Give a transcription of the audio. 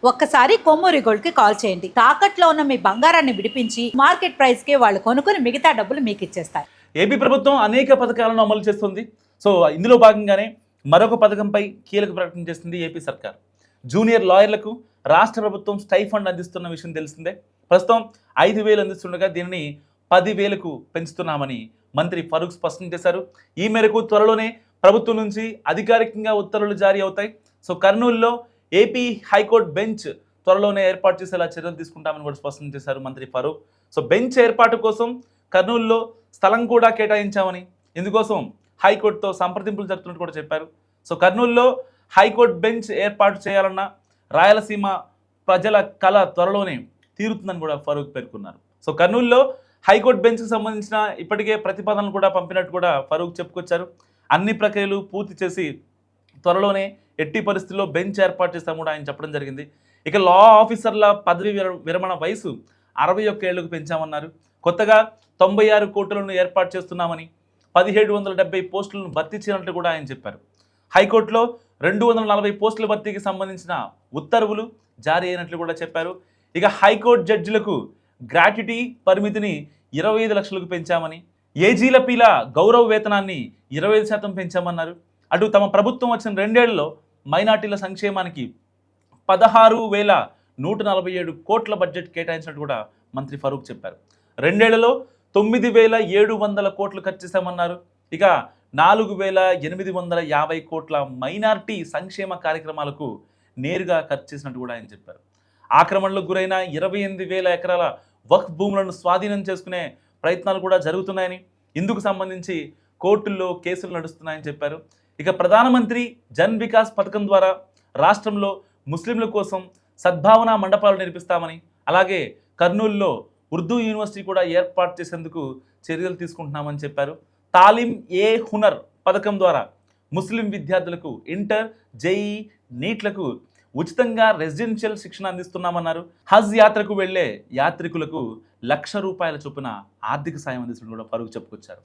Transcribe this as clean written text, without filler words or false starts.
ఒక్కసారి కొమ్మూరి గోల్డ్ కి కాల్ చేయండి. తాకట్లో ఉన్న మీ బంగారాన్ని విడిపించి మార్కెట్ ప్రైస్ కి వాళ్ళు కొనుక్కుని మిగతా డబ్బులు మీకు ఇచ్చేస్తారు. ఏపీ ప్రభుత్వం అనేక పథకాలను అమలు చేస్తుంది. సో ఇందులో భాగంగానే మరొక పథకంపై కీలక ప్రకటన చేస్తుంది ఏపీ సర్కార్. జూనియర్ లాయర్లకు రాష్ట్ర ప్రభుత్వం స్టైఫండ్ అందిస్తున్న విషయం తెలిసిందే. ప్రస్తుతం 5,000 అందిస్తుండగా దీనిని 10,000కు పెంచుతున్నామని మంత్రి ఫరూక్ స్పష్టం చేశారు. ఈ మేరకు త్వరలోనే ప్రభుత్వం నుంచి అధికారికంగా ఉత్తర్వులు జారీ అవుతాయి. సో కర్నూలులో ఏపీ హైకోర్టు బెంచ్ త్వరలోనే ఏర్పాటు చేసేలా చర్యలు తీసుకుంటామని కూడా స్పష్టం చేశారు మంత్రి ఫరూక్. సో బెంచ్ ఏర్పాటు కోసం కర్నూలులో స్థలం కూడా కేటాయించామని, ఇందుకోసం హైకోర్టుతో సంప్రదింపులు జరుపుతున్నట్టు కూడా చెప్పారు. సో కర్నూలులో హైకోర్టు బెంచ్ ఏర్పాటు చేయాలన్న రాయలసీమ ప్రజల కళ త్వరలోనే తీరుతుందని కూడా ఫరూక్ పేర్కొన్నారు. సో కర్నూలులో హైకోర్టు బెంచ్కి సంబంధించిన ఇప్పటికే ప్రతిపాదనలు కూడా పంపినట్టు కూడా ఫరూక్ చెప్పుకొచ్చారు. అన్ని ప్రక్రియలు పూర్తి చేసి త్వరలోనే ఎట్టి పరిస్థితుల్లో బెంచ్ ఏర్పాటు చేస్తాము కూడా ఆయన చెప్పడం జరిగింది. ఇక లా ఆఫీసర్ల పదవి విరమణ వయసు 61 ఏళ్లకు పెంచామన్నారు. కొత్తగా 96 కోర్టులను ఏర్పాటు చేస్తున్నామని, 1770 పోస్టులను భర్తీ చేయాలంటూ కూడా ఆయన చెప్పారు. హైకోర్టులో 240 పోస్టుల భర్తీకి సంబంధించిన ఉత్తర్వులు జారీ అయినట్లు కూడా చెప్పారు. ఇక హైకోర్టు జడ్జిలకు గ్రాట్యుటీ పరిమితిని 25 లక్షలకు పెంచామని, ఏజీలపీల గౌరవ వేతనాన్ని 25% పెంచామన్నారు. అటు తమ ప్రభుత్వం వచ్చిన 2 ఏళ్లలో మైనార్టీల సంక్షేమానికి 16,147 కోట్ల బడ్జెట్ కేటాయించినట్టు కూడా మంత్రి ఫరూక్ చెప్పారు. 2 ఏళ్లలో 9,700 కోట్లు ఖర్చు చేశామన్నారు. ఇక 4,850 కోట్ల మైనార్టీ సంక్షేమ కార్యక్రమాలకు నేరుగా ఖర్చు చేసినట్టు కూడా ఆయన చెప్పారు. ఆక్రమణలకు గురైన 28,000 ఎకరాల వక్ఫ్ భూములను స్వాధీనం చేసుకునే ప్రయత్నాలు కూడా జరుగుతున్నాయని, ఇందుకు సంబంధించి కోర్టుల్లో కేసులు నడుస్తున్నాయని చెప్పారు. ఇక ప్రధానమంత్రి జన్ వికాస్ పథకం ద్వారా రాష్ట్రంలో ముస్లింల కోసం సద్భావన మండపాలు నిర్మిస్తామని, అలాగే కర్నూలులో ఉర్దూ యూనివర్సిటీ కూడా ఏర్పాటు చేసేందుకు చర్యలు తీసుకుంటున్నామని చెప్పారు. తాలిం ఏ హునర్ పథకం ద్వారా ముస్లిం విద్యార్థులకు ఇంటర్, జేఈ, నీట్లకు ఉచితంగా రెసిడెన్షియల్ శిక్షణ అందిస్తున్నామన్నారు. హజ్ యాత్రకు వెళ్లే యాత్రికులకు 1,00,000 రూపాయల చొప్పున ఆర్థిక సాయం అందిస్తున్నట్టు కూడా ఫరూక్ చెప్పుకొచ్చారు.